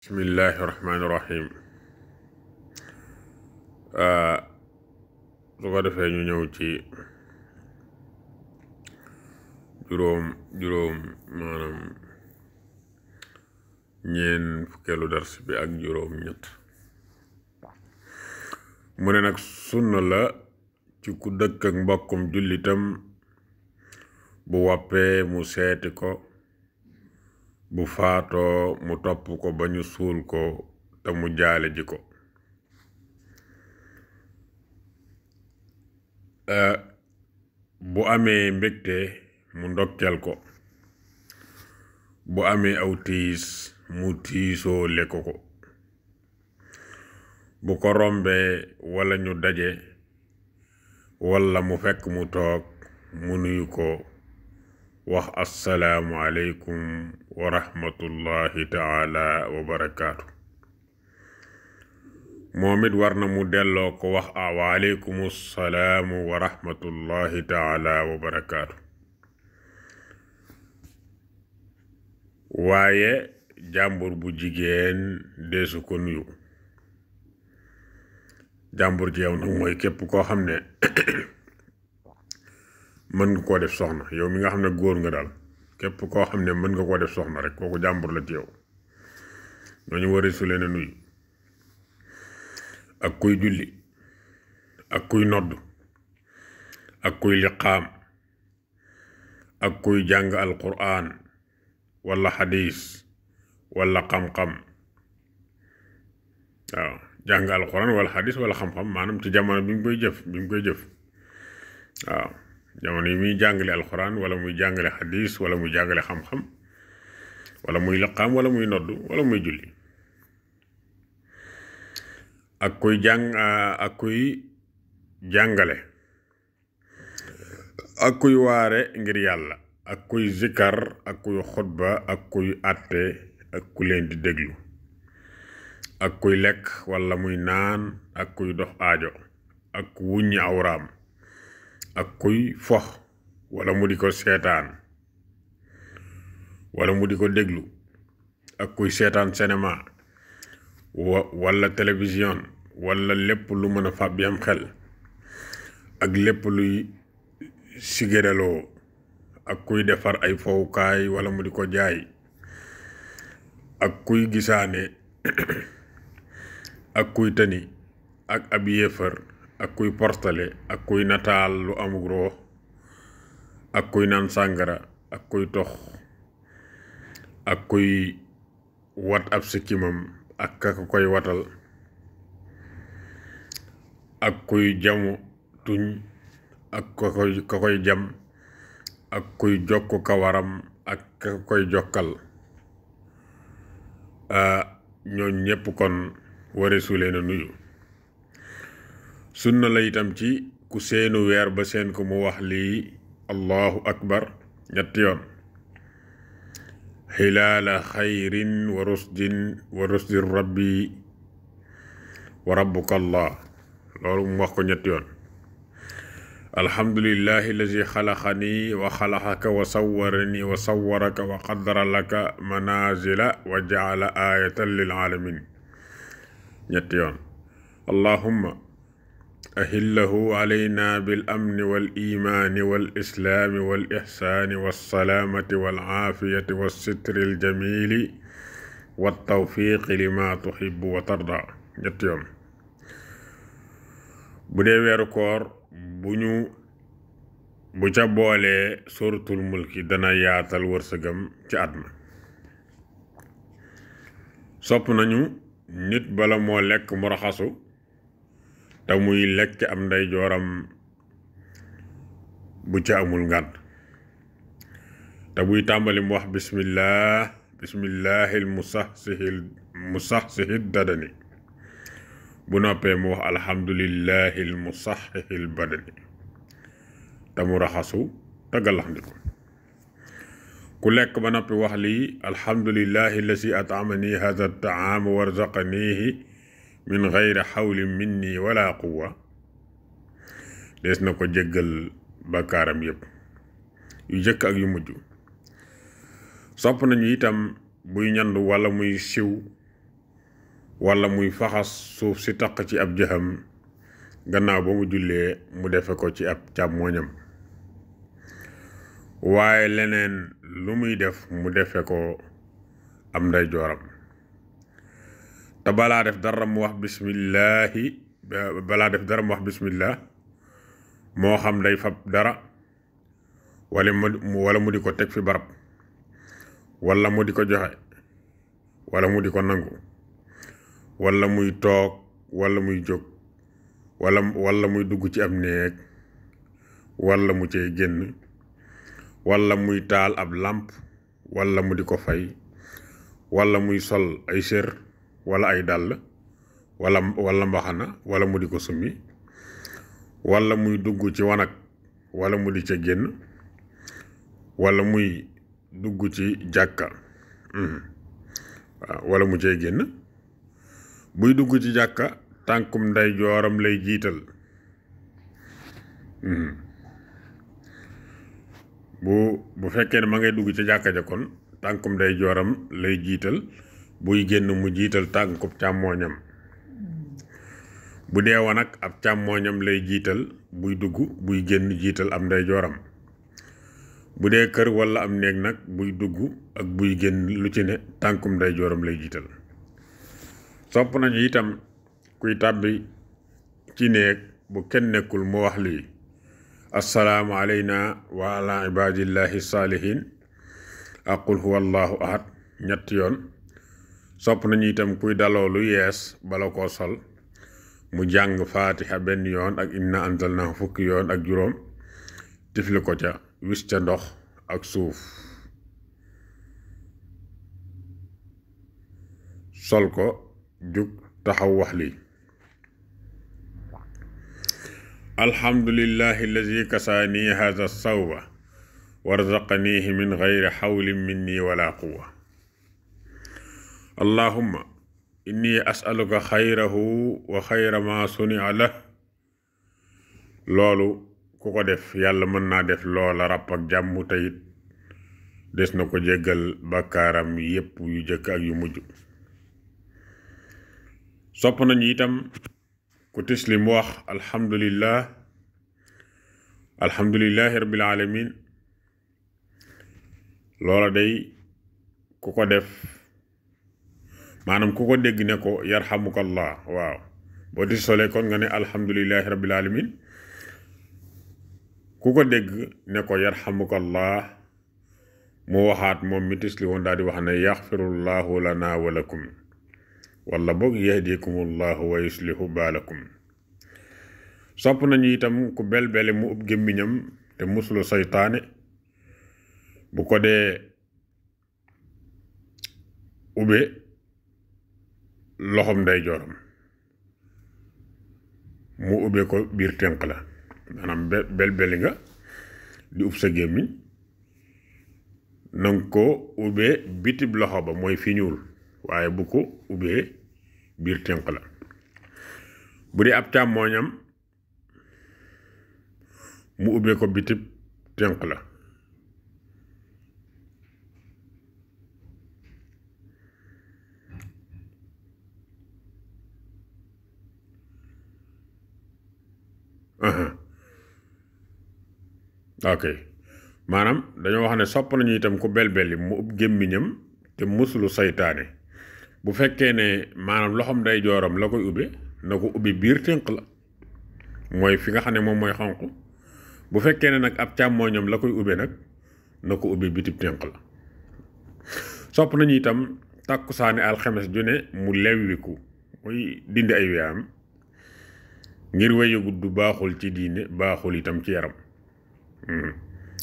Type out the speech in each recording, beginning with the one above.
bismillahi rahmaani rahim su ko defee ñu ñëw ci juróom maanaam ñeen fukkeelu dars bi ak juróom ñett mu ne nag sunna la ci ku dëkk ak mbokkum jullitam bu woppee mu seeti ko bu faatoo mu topp ko ba ñu suul ko te mu jaale ji ko bu amee mbégte mu ndokkeel ko bu amee aw tiis mu tiisoo le ko bu ko rombee walla ñu daje walla mu fekk mu toog mu nuyu ko wax assalaamu aleykum wa rahmatullahi taala wa barakaatu moom it war na mu delloo ko wax wa aleykum salaamu wa rahmatullahi taala wa barakaatu waaye jàmbur bu jigéen deesu ko nuyu jàmbur ci yow nag mooy képp koo xam ne mën nga koo def soxna yow mi nga xam ne góor nga daal képp koo xam ne mën nga koo def soxna rek kooku jàmbur la ci yow ñooñu wari su leen a nuyu ak kuy julli ak kuy nodd ak kuy liqaam ak kuy jàng alquran walla xadiis walla xam-xam waaw jàng alquran walla xadiis walla xam-xam maanaam ci jamono bi mu koy jëf waaw jamono yi muy jàngale alxuraan wala muy jàngale xadiis wala muy jàngale xam-xam wala muy liqaam wala muy nodd wala muy julli ak kuy jàngale ak kuy waare ngir yàlla ak kuy zikkar ak kuy xutba ak kuy àtte ak ku leen di déglu ak kuy lekk wala muy naan ak kuy dox aajo ak wuññi awraam ak kuy fox wala mu di ko seetaan wala mu di ko déglu ak kuy seetaan cinéma wala télévision wala lépp lu mën a fàbbi am xel ak lépp luy sigéraloo ak kuy defar ay fowukaay wala mu di ko jaay ak kuy gisaane ak kuy tëni ak ab yéefar ak kuy portale ak kuy nataal lu amul roox ak kuy naan sàngara ak kuy tox ak kuy wat ab sikkimam ak ka koy watal ak kuy jamu tuñ ak ka koy jam ak kuy jokk kawaram ak ka koy jokkal ñooñ ñépp kon ware su leen a nuyu sunna la itam ci ku seenu weer ba seen ko mu wax lii allahu akbar ñetti yoon xilaala xayrin wa rusdi rabbi wa rabbuka allah loolu mu wax ko ñetti yoon alhamdulillahi allazi xalaqani wa xalaqaka wa sawwarani wa sawwaraka wa qaddara laka manazila wa jaala ayatan lil alamin ñetti yoon allahumma ahillahu alayna bil amni wal imaani wal islaami wal ihsaani was salaamati wal aafiyati was sitril jamiili wat tawfiiqi lima tuhibbu wa tarda ñetti yoon bu dee weeru koor bu ca boolee suratul mulki dana yaatal wërsëgam ci at ma sopp nañu nit bala moo lekk mu raxasu te muy lekk am nday jooram bu ca amul ngànt te buy tàmbali mu wax bismillahil musaxsihil dadani bu noppee mu wax alhamdulillahil musaxsihil badani te mu raxasu te galaxndiku ku lekk ba noppi wax lii alhamdulillahi allasi atamani hada taam warzaqanihi min gayri xawlin minni wala quwa des na ko jéggal bakkaaram yépp yu jëkk ak yu mujj sopp nañu itam buy ñandu wala muy siw wala muy faxas suuf si taq ci ab jëxam gannaaw ba mu jullee mu defe ko ci ab càmmooñam waaye leneen lu muy def mu defe ko am ndeyjooram te balaa def dara mu wax bismillah moo xam day fab dara wala mu di ko teg fi barab wala mu di ko joxe wala mu di ko nangu wala muy toog wala muy jóg wala muy dugg ci ab néeg wala mu cay génn wala muy taal ab làmp wala mu di ko fay wala muy sol ay sér wala ay dàll wala mbaxana wala mu di ko summi wala muy dugg ci wanag wala mu di ca génn wala muy dugg ci jàkka waaw wala mu cay génn buy dugg ci jàkka tànkum ndeyjooram lay jiital bu fekkee ne ma ngay dugg ci jàkka ja kon tànkum ndeyjooram lay jiital buy génn mu jiital tànkub càmmooñam bu dee wanag ab càmmooñam lay jiital buy dugg buy génn jiital am ndeyjooram bu dee kër walla am néeg nag buy dugg ak buy génn lu ci ne tànkum ndeyjooram lay jiital sopp nañu itam kuy tàbbi ci néeg bu kenn nekkul mu wax lii assalaamu alayna wa ala ibadillahi saalihin aqul huwa allahu ahad ñetti yoon sopp nañu itam kuy daloo lu yees bala koo sol mu jàng faatiha benn yoon ak inna anzalnahu fukki yoon ak juróom tifli ko ca wis ca ndox ak suuf sol ko jug taxaw wax lii alhamdulillahi allazi kasaani hadha sawba warzaqanihi min gayri xawlin minni wala quwa allahumma inni as'aluka xayrahu wa xayra ma sunia lah loolu ku ko def yàlla mën naa def loola ràpp ak jàmm teyit des na ko jéggal bakkaaram yépp yu jëkk ak yu mujj sopp nañu itam ku tislim wax alhamdulillahi rabbil alamin loola day ku ko def maanaam ku ko dégg ne ko yarhamukallah waaw boo ti solee kon nga ne alhamdulillahi rabbil alamin ku ko dégg ne ko yarhamukallah mu waxaat moom mi tisli woon daal di wax ne yaxfirullahu lana wa lakum wala boog yahdikumullahu wa yuslihu baalakum sopp nañu itam ku belbele mu ub gémmiñam te muslu saytaane bu ko dee ube loxom ndeyjooram mu ube ko biir tënk la maanaam belbeli nga di ub sa gémmiñ nanga ko ube bitib loxo ba mooy fi ñuul waaye bu ko ubee biir tënk la bu dee ab càmmooñam mu ubee ko bitib tënk la ok maanaam dañoo wax ne sopp nañu itam ku belbeli mu ub gémmiñam te musulu saytaane bu fekkee ne maanaam loxom ndeyjooram la koy ubbe na ko ubbi biir tënk la mooy fi nga xam ne moom mooy xonq bu fekkee ne nag ab càmmooñam la koy ubbe nag na ko ubbi bitib tënk la sopp nañu itam tàkkusaani alxames ju ne mu lewwiku muy dindi ay weyam ngir weyu gudd baaxul ci diine baaxul itam ci yaram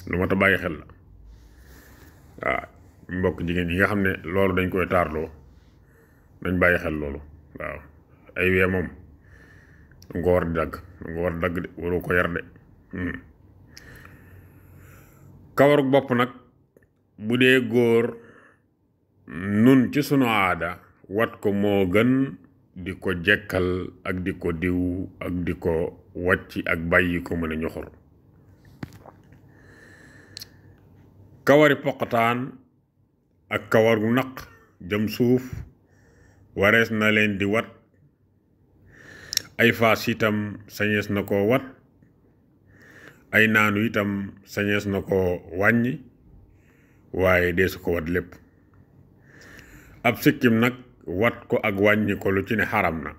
lu ma ta bàyyi xel la waaw mbokk jigéen yi nga xam ne loolu dañ koy taarloo dañ bàyyi xel loolu waaw ay wee moom nga war di dagg de waroo ko yar de kawarug bopp nag bu dee góor nun ci sunu aada wat ko moo gën di ko jekkal ak di ko diw ak di ko wàcc ak bàyyi ko mën a ñoxor kawari poqataan ak kawaru naq jëm suuf warees na leen di wat ay faas itam sañees na koo wat ay naanu itam sañees na koo wàññi waaye deesu ko wat lépp ab sikkim nag wat ko ak wàññi ko lu ci ne xaram na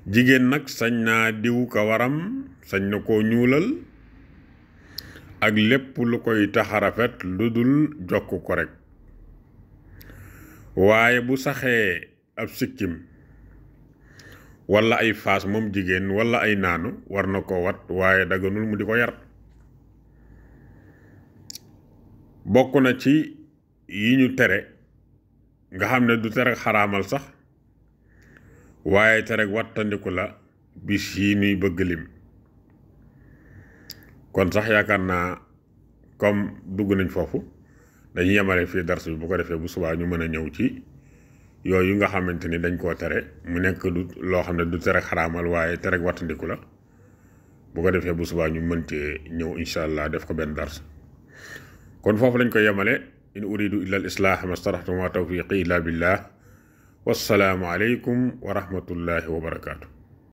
jigéen nag sañ naa diw kawaram sañ na koo ñuulal ak lépp lu koy taxa rafet lu dul jokk ko rek waaye bu saxee ab sikkim walla ay faas moom jigéen walla ay naanu war na ko wat waaye daganul mu di ko yar bokk na ci yi ñu tere nga xam ne du tere xaraamal sax waaye tere wattandiku la bis yi nuy bëgg lim kon sax yaakaar naa comme dugg nañ foofu dañuy yemale fii dars bi bu ko defee bu subaa ñu mën a ñëw ci yooyu nga xamante ni dañ koo tere mu nekk du loo xam ne du tere xaraamal waaye tere wattandiku la bu ko defee bu subaa ñu mën cee ñëw incha allah def ko benn dars kon foofu lañ koy yemale in uridu illa al islah ma staraxtu ma tawfiqi illa billah wassalaamu aleykum wa rahmatullahi wa barakaatu